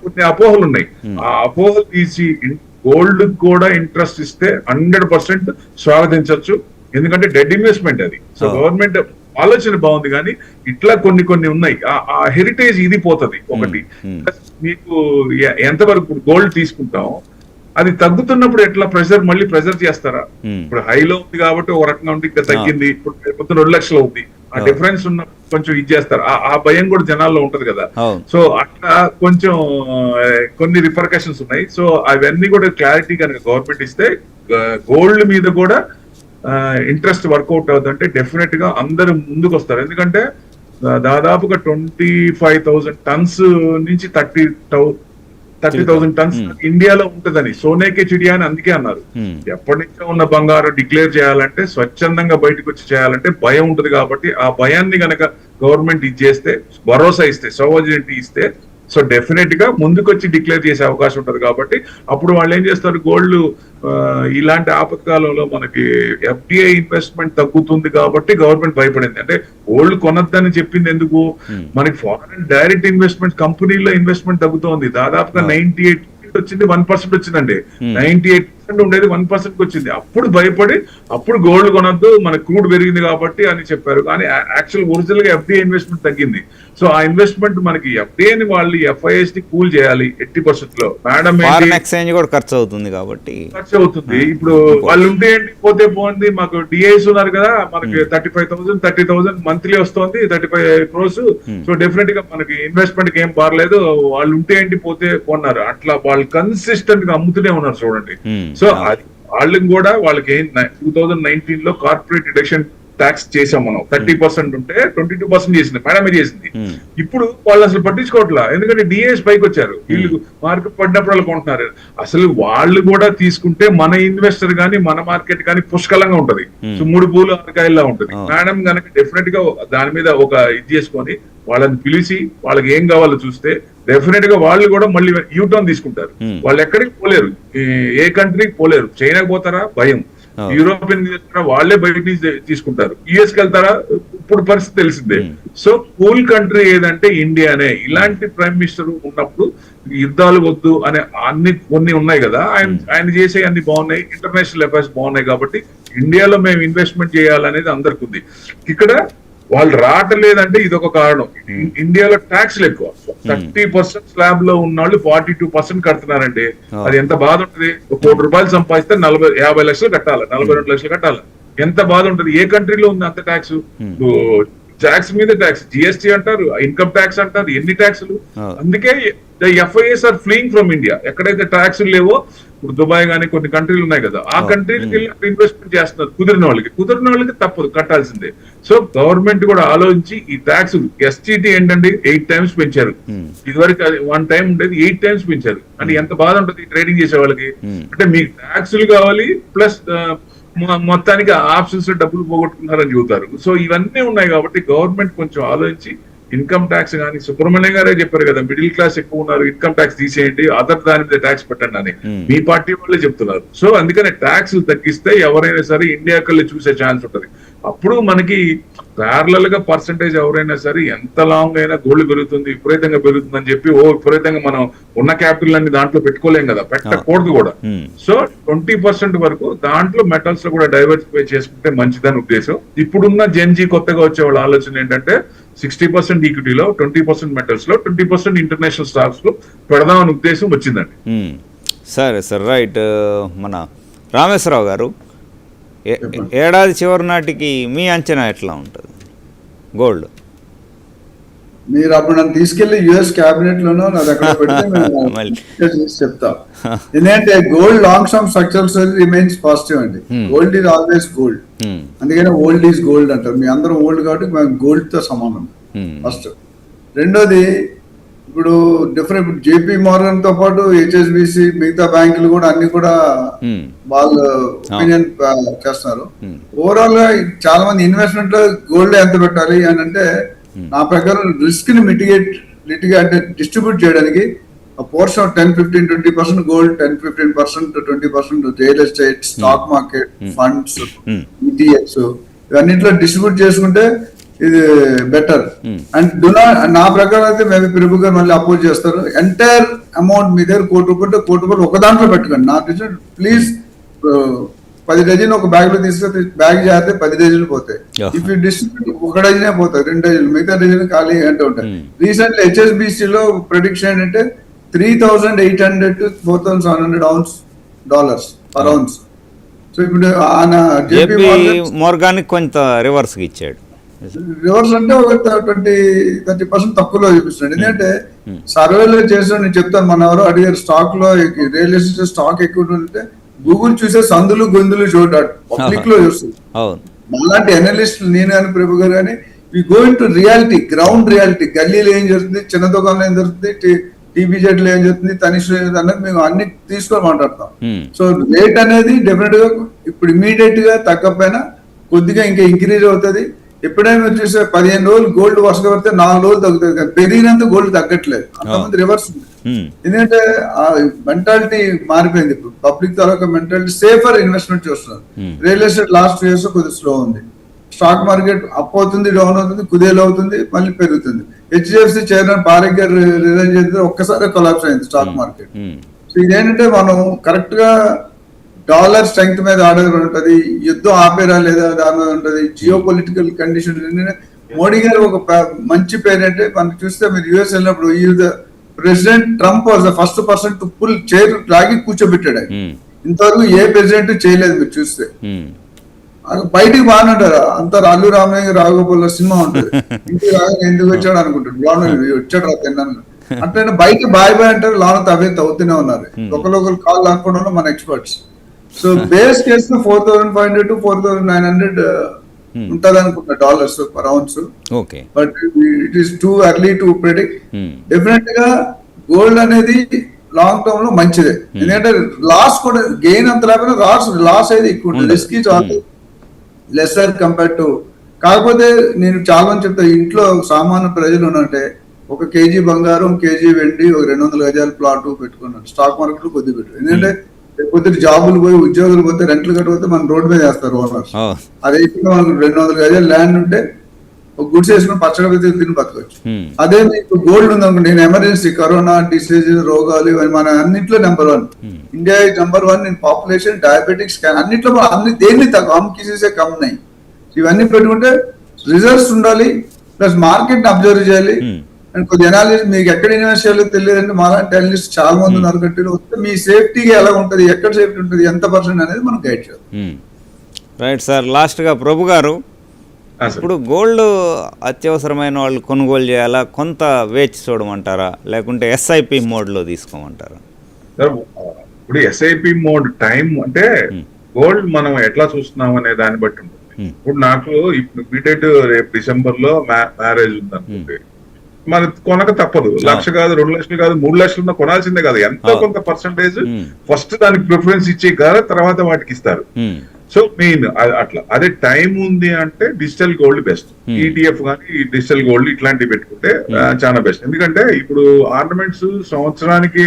కొన్ని అపోహలు ఉన్నాయి. ఆ అపోహలు తీసి గోల్డ్ కూడా ఇంట్రెస్ట్ ఇస్తే 100% స్వాగతించవచ్చు. ఎందుకంటే డెడ్ ఇన్వెస్ట్మెంట్ అది. సో గవర్నమెంట్ ఆలోచన బాగుంది, కానీ ఇట్లా కొన్ని ఉన్నాయి. ఆ హెరిటేజ్ ఇది పోతుంది ఒకటి. మీకు ఎంతవరకు గోల్డ్ తీసుకుంటాం, అది తగ్గుతున్నప్పుడు ఎట్లా మళ్ళీ ప్రెజర్ చేస్తారా? ఇప్పుడు హైలో ఉంది కాబట్టి ఒక రకంగా ఉంది, ఇంకా తగ్గింది, ఇప్పుడు 2 లక్షలు ఉంది, ఆ డిఫరెన్స్ ఉన్న కొంచెం ఇది చేస్తారు. ఆ భయం కూడా జనాల్లో ఉంటది కదా. సో అట్లా కొంచెం కొన్ని రిపర్కషన్స్ ఉన్నాయి. సో అవన్నీ కూడా క్లారిటీ కనుక గవర్నమెంట్ ఇస్తే గోల్డ్ మీద కూడా ఇంట్రెస్ట్ వర్కౌట్ అవుతుందంటే డెఫినెట్ గా అందరూ ముందుకు వస్తారు. ఎందుకంటే దాదాపుగా 25,000 టన్స్ నుంచి 30,000 టన్స్ ఇండియాలో ఉంటదని సోనేకే చిడియా అని అందుకే అన్నారు. ఎప్పటి నుంచో ఉన్న బంగారం డిక్లేర్ చేయాలంటే, స్వచ్ఛందంగా బయటకు వచ్చి చేయాలంటే భయం ఉంటది. కాబట్టి ఆ భయాన్ని గనక గవర్నమెంట్ ఇచ్చేస్తే, భరోసా ఇస్తే, సోవర్జినిటీ ఇస్తే, సో డెఫినెట్ గా ముందుకొచ్చి డిక్లేర్ చేసే అవకాశం ఉంటది. కాబట్టి అప్పుడు వాళ్ళు ఏం చేస్తారు, గోల్డ్ ఇలాంటి ఆపత్కాలంలో మనకి ఎఫ్డిఐ ఇన్వెస్ట్మెంట్ తగ్గుతుంది కాబట్టి గవర్నమెంట్ భయపడింది. అంటే గోల్డ్ కొనొద్దని చెప్పింది ఎందుకు, మనకి ఫారెన్ డైరెక్ట్ ఇన్వెస్ట్మెంట్ కంపెనీలో ఇన్వెస్ట్మెంట్ తగ్గుతోంది. దాదాపుగా 98% వచ్చింది, 1% వచ్చిందండి. 98% ఉండేది 1% వచ్చింది. అప్పుడు భయపడి అప్పుడు గోల్డ్ కొనొద్దు, మన క్రూడ్ పెరిగింది కాబట్టి అని చెప్పారు. కానీ యాక్చువల్ ఒరిజినల్ గా ఎఫ్డిఐ ఇన్వెస్ట్మెంట్ తగ్గింది. సో ఆ ఇన్వెస్ట్మెంట్ మనకి ఎఫ్డిఐని వాళ్ళు ఎఫ్ఐఎస్ ని కూల్ చేయాలి 80% లో. మేడం ఎక్స్చేంజ్ కూడా ఖర్చు అవుతుంది కాబట్టి ఖర్చు అవుతుంది. ఇప్పుడు వాళ్ళు ఉంటే ఏంటి, పోతే పోయింది. మాకు డిఐస్ ఉన్నారు కదా, మనకి 35,000 30,000 మంత్లీ వస్తుంది, 35 crores. సో డెఫినెట్ గా మనకి ఇన్వెస్ట్మెంట్ కి ఏం పారలేదు. వాళ్ళు ఉంటే ఏంటి, పోతే కొన్నారు. అట్లా వాళ్ళు కన్సిస్టెంట్ గా అమ్ముతూనే ఉన్నారు చూడండి. సో అది వాళ్ళకి కూడా వాళ్ళకి 2019 లో కార్పొరేట్ డిడక్షన్ ట్యాక్స్ చేసాం మనం. 30% ఉంటే 22% చేసింది, మేడమే చేసింది. ఇప్పుడు వాళ్ళు అసలు పట్టించుకోవట్లా, ఎందుకంటే డిఏఎస్ పైకి వచ్చారు. వీళ్ళు మార్కెట్ పడినప్పుడు వాళ్ళు కొంటున్నారు. అసలు వాళ్ళు కూడా తీసుకుంటే మన ఇన్వెస్టర్ గానీ మన మార్కెట్ కానీ పుష్కలంగా ఉంటది. సో 3 పూలు 6 కాయల్లా ఉంటది. మేడం కనుక డెఫినెట్ గా దాని మీద ఒక ఇది చేసుకొని వాళ్ళని పిలిచి వాళ్ళకి ఏం కావాలో చూస్తే డెఫినెట్ గా వాళ్ళు కూడా మళ్ళీ యూటర్న్ తీసుకుంటారు. వాళ్ళు ఎక్కడికి పోలేరు, ఏ కంట్రీకి పోలేరు. చైనాకి పోతారా భయం, యూరోపియన్ వాళ్ళే బయట నుంచి తీసుకుంటారు. యుఎస్ కి వెళ్తారా, ఇప్పుడు పరిస్థితి తెలిసిందే. సో కూల్ కంట్రీ ఏదంటే ఇండియానే. ఇలాంటి ప్రైమ్ మినిస్టర్ ఉన్నప్పుడు యుద్ధాలు వద్దు అనే కొన్ని ఉన్నాయి కదా, ఆయన చేసే అన్ని బాగున్నాయి, ఇంటర్నేషనల్ అఫైర్స్ బాగున్నాయి. కాబట్టి ఇండియాలో మేము ఇన్వెస్ట్మెంట్ చేయాలనేది అందరికి ఉంది. ఇక్కడ వాళ్ళు రావట్లేదంటే ఇదొక కారణం. ఇండియాలో ట్యాక్స్లు ఎక్కువ. 30% స్లాబ్ లో ఉన్న వాళ్ళు 42% కడుతున్నారండి. అది ఎంత బాధ ఉంటుంది. ₹1,00,00,000 సంపాదిస్తే 50 లక్షలు కట్టాలి, 42 లక్షలు కట్టాలి. ఎంత బాధ ఉంటుంది. ఏ కంట్రీలో ఉంది అంత ట్యాక్స్? ట్యాక్స్ మీద ట్యాక్స్, జిఎస్టీ అంటారు, ఇన్కమ్ ట్యాక్స్ అంటారు, ఎన్ని ట్యాక్స్లు. అందుకే FIs are fleeing from India. ఎక్కడైతే ట్యాక్స్లు లేవో, ఇప్పుడు దుబాయ్ గానీ కొన్ని కంట్రీలు ఉన్నాయి కదా, ఆ కంట్రీలకి ఇన్వెస్ట్మెంట్ చేస్తున్నారు. కుదిరిన వాళ్ళకి తప్పదు, కట్టాల్సిందే. సో గవర్నమెంట్ కూడా ఆలోచించి ఈ ట్యాక్స్, ఎస్టీటీ ఏంటండి 8 times పెంచారు. ఇదివరకు 1 time ఉండేది, 8 times పెంచారు. అంటే ఎంత బాధ ఉంటుంది ట్రేడింగ్ చేసే వాళ్ళకి. అంటే మీకు ట్యాక్సులు కావాలి ప్లస్ మొత్తానికి ఆప్షన్స్ డబ్బులు పోగొట్టుకున్నారని చెబుతారు. సో ఇవన్నీ ఉన్నాయి కాబట్టి గవర్నమెంట్ కొంచెం ఆలోచించి ఇన్కమ్ ట్యాక్స్ కానీ, సుబ్రహ్మణ్యం గారే చెప్పారు కదా, మిడిల్ క్లాస్ ఎక్కువ ఉన్నారు, ఇన్కమ్ ట్యాక్స్ తీసేయండి, అదర్ దాని మీద ట్యాక్స్ పెట్టండి అని మీ పార్టీ వాళ్ళే చెప్తున్నారు. సో అందుకని ట్యాక్స్ తగ్గిస్తే ఎవరైనా సరే ఇండియా కల్లి చూసే ఛాన్స్ ఉంటుంది. అప్పుడు మనకి ప్యారలల్ గా పర్సంటేజ్ ఎవరైనా సరే ఎంత లాంగ్ అయినా గోల్డ్ పెరుగుతుంది, విపరీతంగా పెరుగుతుంది అని చెప్పి విపరీతంగా మనం ఉన్న క్యాపిటల్ అన్ని దాంట్లో పెట్టుకోలేం కదా, పెట్టకూడదు కూడా. సో 20% వరకు దాంట్లో మెటల్స్ లో కూడా డైవర్సిఫై చేసుకుంటే మంచిదని ఉద్దేశం. ఇప్పుడున్న జెన్జీ కొత్తగా వచ్చే వాళ్ళ ఆలోచన ఏంటంటే 60% ఈక్విటీలో, 20% మెటల్స్ లో, 20% ఇంటర్నేషనల్ స్టాక్స్ లో పెడదామని ఉద్దేశం వచ్చిందండి. సరే సార్, రైట్. మన రామేశ్వరరావు గారు, ఏడాది చివరి నాటికి మీ అంచనా ఎట్లా ఉంటుంది గోల్డ్? మీరు అప్పుడు నన్ను తీసుకెళ్లి యుఎస్ క్యాబినెట్ లోనో నాది అక్కడ పెడితే చెప్తా. ఎందుకంటే gold long term structural remains positive అండి. Gold is always gold. అందుకనే ఓల్డ్ ఈజ్ గోల్డ్ అంటారు. మీ అందరం ఓల్డ్ కాబట్టి మేము గోల్డ్ తో సమానం ఫస్ట్. రెండోది, ఇప్పుడు డిఫరెంట్ జేపీ మోర్గన్ తో పాటు హెచ్ఎస్బిసి, మిగతా బ్యాంకులు కూడా అన్ని కూడా వాళ్ళు ఒపీనియన్ చేస్తున్నారు. ఓవరాల్ గా చాలా మంది ఇన్వెస్ట్మెంట్ లో గోల్డ్ ఎంత పెట్టాలి అని అంటే, నా ప్రకారం రిస్క్ ని అంటే డిస్ట్రిబ్యూట్ చేయడానికి portion 10-15-20% gold, 10-15% 20% real estate, stock market, funds, ETFs, ఇవన్నింటిలో డిస్ట్రిబ్యూట్ చేసుకుంటే ఇది బెటర్. అండ్ నా ప్రకారం అయితే మేము ప్రభు గారు మళ్ళీ అపోజ్ చేస్తారు. ఎంటైర్ అమౌంట్ మీ దగ్గర ₹1,00,00,000 ఒక దాంట్లో పెట్టుకోండి. నా ప్లీజ్ 10 డజన్ ఒక బ్యాగ్ లో తీసుకొని బ్యాగ్ చేస్తే 10 డజన్లు పోతాయి. ఇఫ్ యూ డిస్ట్రిబ్యూట్ 1 డజనే పోతాయి, 2 డజన్లు, మిగతా డజన్ ఖాళీ అంటే ఉంటాయి. రీసెంట్లీ హెచ్ఎస్బిసి లో ప్రెడిక్షన్ ఏంటంటే $3,800 to $4,700 ounce per ounce. So ఇప్పుడు ఆయన జేపీ మోర్గాన్ కొంత రివర్స్ ఇచ్చాడు. రివర్స్ అంటే ఒక 20-30% తక్కువలో చూపిస్తున్నాడు. ఎందుకంటే సర్వేలో చేసిన, నేను చెప్తాను, మన ఎవరో అడిగారు స్టాక్ లో రియల్ ఎస్టేట్ స్టాక్ ఎక్కువ ఉంటే గూగుల్ చూసే సందులు గొంతులు చూడాడు, పబ్లిక్ లో చూస్తుంది. అలాంటి అనలిస్ట్ నేను కానీ ప్రభు గారు కానీ we go into reality, ground reality. గల్లీలో ఏం జరుగుతుంది, చిన్న దుకాణంలో ఏం జరుగుతుంది, టీబీజెడ్ లో ఏం జరుగుతుంది, తనిష్లో అన్నది మేము అన్ని తీసుకొని మాట్లాడతాం. సో రేట్ అనేది డెఫినెట్ గా ఇప్పుడు ఇమీడియట్ గా తగ్గకపోయినా కొద్దిగా ఇంకా ఇంక్రీజ్ అవుతుంది. ఎప్పుడైనా మీరు చూసే 15 రోజులు గోల్డ్ వరుసగా పడితే 4 రోజులు తగ్గుతుంది కానీ పెరిగినంత గోల్డ్ తగ్గట్లేదు. అంతమంది రివర్స్ ఉంది. ఎందుకంటే ఆ మెంటాలిటీ మారిపోయింది. ఇప్పుడు పబ్లిక్ తాలూకా మెంటాలిటీ సేఫర్ ఇన్వెస్ట్మెంట్ చూస్తున్నారు. రియల్ ఎస్టేట్ లాస్ట్ 2 years కొద్దిగా స్లో ఉంది. స్టాక్ మార్కెట్ అప్ అవుతుంది, డౌన్ అవుతుంది, కుదేలు అవుతుంది, మళ్ళీ పెరుగుతుంది. హెచ్డిఎఫ్సి చైర్మన్ పారేఖ్ గారు రిజైన్ చేస్తే ఒక్కసారి కొలాప్స్ అయింది స్టాక్ మార్కెట్. సో ఇదేంటంటే మనం కరెక్ట్ గా డాలర్ స్ట్రెంగ్త్ మీద ఆధారపడి ఉంటది, యుద్ధం ఆపేరా లేదా దాని మీద ఉంటది, జియో పొలిటికల్ కండిషన్. మోడీ గారు ఒక మంచి పేరు అంటే మనం చూస్తే మీరు యుఎస్ వెళ్ళినప్పుడు president Trump was the first person to pull chair లాగి కూర్చోబెట్టాడు. ఇంతవరకు ఏ ప్రెసిడెంట్ చేయలేదు మీరు చూస్తే. బయటికి బాగానే ఉంటారు అంత అల్లు రామయ్య రాఘగోపాల్ సినిమా ఉంటుంది. ఇంటికి రాగానే ఎందుకు వచ్చాడు అనుకుంటాడు, లోన వచ్చాడు రా తిన్నాను అంటే బయట బాయ్ బాయ్ అంటారు, లోన అవే తవ్వుతూనే ఉన్నారు. ఒకరు కాల్ లాక్కోవడంలో మన experts. So base case 4,500 to 4,900 ఉంటది అనుకుంటా dollars per అవున్స్. But it is too early to predict. Definite గా గోల్డ్ అనేది లాంగ్ టర్మ్ లో మంచిదే. ఎందుకంటే లాస్ కూడా గెయిన్ అంత లేకపోయినా లాస్ అయితే ఎక్కువ ఉంటుంది. రిస్క్ చాలా లెసర్ కంపేర్ టు. కాకపోతే నేను చాలా మంది చెప్తా, ఇంట్లో సామాన్య ప్రజలు ఉన్నంటే 1 kg బంగారం, కేజీ వెండి, 200 గజాల ప్లాట్ పెట్టుకున్నాను. స్టాక్ మార్కెట్ లో కొద్ది పెట్టు. ఎందుకంటే కొద్ది జాబులు పోయి ఉద్యోగులు పోతే రెంట్లు కట్టకపోతే మన రోడ్ మీద వేస్తారు ఓనర్స్. అదైతే మనకు 200 గజాల ల్యాండ్ ఉంటే ఒక గుడ్స్ వేసుకుని పచ్చడి తిని బతకొచ్చు. అదే మీకు గోల్డ్ ఉంది అనుకోండి, నేను ఎమర్జెన్సీ, కరోనా, డిసీజ్, రోగాలు ఇవన్నీ మన అన్నింటిలో number 1. India number 1 in population, diabetics, అన్నింటిలో అన్ని దేన్ని తక్కువ కేసెసే కమ్మున్నాయి. ఇవన్నీ పెట్టుకుంటే రిజల్ట్స్ ఉండాలి, ప్లస్ మార్కెట్ ని అబ్జర్వ్ చేయాలి. అండ్ కొద్ది అనాలిసిస్ మీకు ఎక్కడ ఇన్వెస్ట్ చేయాలో తెలియదంటే మాలాంటి అనలిస్ట్ చాలా మంది ఉన్నారు. కట్టి వస్తే మీ సేఫ్టీగా ఎలా ఉంటుంది, ఎక్కడ సేఫ్టీ ఉంటుంది, ఎంత పర్సెంట్ అనేది మనం గైడ్ చేయాలి. Right sir. లాస్ట్గా ప్రభు గారు, ఇప్పుడు గోల్డ్ అత్యవసరమైన వాళ్ళు కొనుగోలు చేయాలా, కొంత వేచి చూడమంటారా, లేకుంటే ఎస్ఐపి మోడ్లో తీసుకోమంటారా? ఇప్పుడు ఎస్ఐపి మోడ్ టైం అంటే గోల్డ్ మనం ఎట్లా చూస్తున్నాం అనే దాన్ని బట్టి ఉంటుంది. ఇప్పుడు నాకు ఇప్పుడు బీటెడ్ రేపు డిసెంబర్ లో మ్యారేజ్ ఉంది అనుకుంటే మన కొనక తప్పదు. 1,00,000 కాదు, 2 లక్షలు కాదు, 3 లక్షలు కొనాల్సిందే కాదు. ఎంతో కొంత పర్సంటేజ్ ఫస్ట్ దానికి ప్రిఫరెన్స్ ఇచ్చే కదా, తర్వాత వాటికి ఇస్తారు. సో మెయిన్ అట్లా. అదే టైం ఉంది అంటే డిజిటల్ గోల్డ్ బెస్ట్. ఈటీఎఫ్ కానీ డిజిటల్ గోల్డ్ ఇట్లాంటివి పెట్టుకుంటే చాలా బెస్ట్. ఎందుకంటే ఇప్పుడు ఆర్నమెంట్స్ సంవత్సరానికి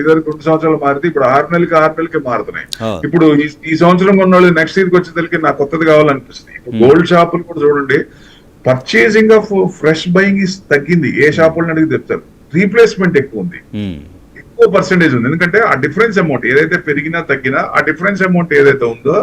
2 సంవత్సరాలు మారితే ఇప్పుడు 6 నెలలకి మారుతున్నాయి. ఇప్పుడు ఈ సంవత్సరం కొన్న వాళ్ళు నెక్స్ట్ ఇయర్కి వచ్చేసరికి నాకు కొత్తది కావాలనిపిస్తుంది. ఇప్పుడు గోల్డ్ షాపులు కూడా చూడండి, పర్చేసింగ్ ఆఫ్ ఫ్రెష్ బయింగ్ తగ్గింది. ఏ షాపులను అడిగి చెప్తారు, రీప్లేస్మెంట్ ఎక్కువ ఉంది, ఎక్కువ పర్సెంటేజ్ ఉంది. ఎందుకంటే ఆ డిఫరెన్స్ అమౌంట్ ఏదైతే పెరిగినా తగ్గినా ఆ డిఫరెన్స్ అమౌంట్ ఏదైతే ఉందో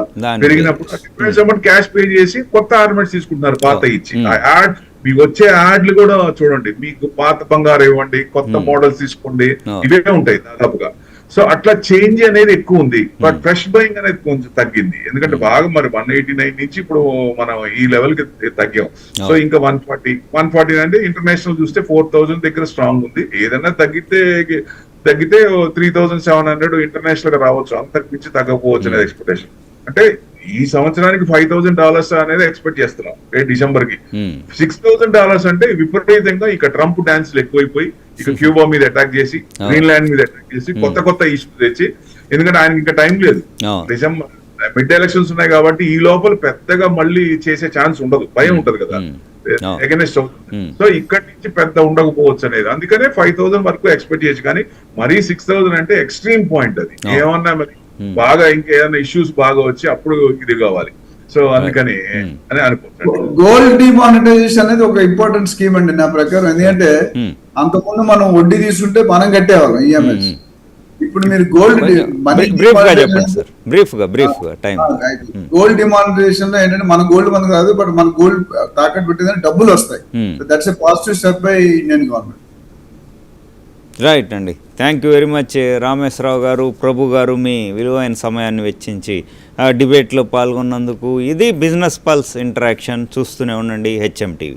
పెరిగినప్పుడు ఆ డిఫరెన్స్ అమౌంట్ క్యాష్ పే చేసి కొత్త ఆర్నమెంట్స్ తీసుకుంటున్నారు పాత ఇచ్చి. యాడ్ మీకు వచ్చే యాడ్లు కూడా చూడండి, మీకు పాత బంగారు ఇవ్వండి, కొత్త మోడల్స్ తీసుకోండి, ఇవే ఉంటాయి దాదాపుగా. సో అట్లా చేంజ్ అనేది ఎక్కువ ఉంది. బట్ ఫ్రెష్ బయింగ్ అనేది కొంచెం తగ్గింది. ఎందుకంటే బాగా మరి 189 నుంచి ఇప్పుడు మనం ఈ లెవెల్ కి తగ్గాం. సో ఇంకా 140 అంటే ఇంటర్నేషనల్ చూస్తే 4,000 దగ్గర స్ట్రాంగ్ ఉంది. ఏదైనా తగ్గితే 3,700 ఇంటర్నేషనల్ గా రావచ్చు, అంతకు మించి తగ్గకపోవచ్చు అనేది ఎక్స్పెక్టేషన్. అంటే ఈ సంవత్సరానికి $5,000 అనేది ఎక్స్పెక్ట్ చేస్తున్నాం డిసెంబర్ కి. $6,000 అంటే విపరీతంగా ఇక ట్రంప్ డాన్స్లు ఎక్కువైపోయి ఇక క్యూబా మీద అటాక్ చేసి, గ్రీన్లాండ్ మీద అటాక్ చేసి, కొత్త ఇష్యూ తెచ్చి, ఎందుకంటే ఆయనకి ఇంకా టైం లేదు. డిసెంబర్ మిడ్ ఎలక్షన్స్ ఉన్నాయి కాబట్టి ఈ లోపల పెద్దగా మళ్ళీ చేసే ఛాన్స్ ఉండదు, భయం ఉంటది కదా, అగెనెస్ట్ అవుతుంది. సో ఇక్కడి నుంచి పెద్ద ఉండకపోవచ్చు అనేది. అందుకనే 5,000 వరకు ఎక్స్పెక్ట్ చేయొచ్చు. కానీ మరీ 6,000 అంటే ఎక్స్ట్రీమ్ పాయింట్. అది ఏమన్నా మరి బాగా ఇంకేదైనా ఇష్యూస్ బాగా వచ్చి అప్పుడు ఇది కావాలి. సో అందుకని అని అనుకుంటాను. గోల్డ్ డిమానిటైజేషన్ అనేది ఒక ఇంపార్టెంట్ స్కీమ్ అండి నా ప్రకారం. ఎందుకంటే అంతకుముందు మనం వడ్డీ తీసుకుంటే మనం కట్టేవాళ్ళం ఈఎంఐస్. ఇప్పుడు మీరు గోల్డ్ గోల్డ్ డిమానిటైజేషన్ లో ఏంటంటే మన గోల్డ్ మనకు కాదు, బట్ మన గోల్డ్ తాకట్టు పెట్టిందని డబ్బులు వస్తాయి. That's a positive step by Indian government. Right అండి. Thank you very much Rameshwararao గారు, ప్రభు గారు, మీ విలువైన సమయాన్ని వెచ్చించి డిబేట్లో పాల్గొన్నందుకు. ఇది బిజినెస్ పల్స్ ఇంటరాక్షన్. చూస్తూనే ఉండండి HM TV.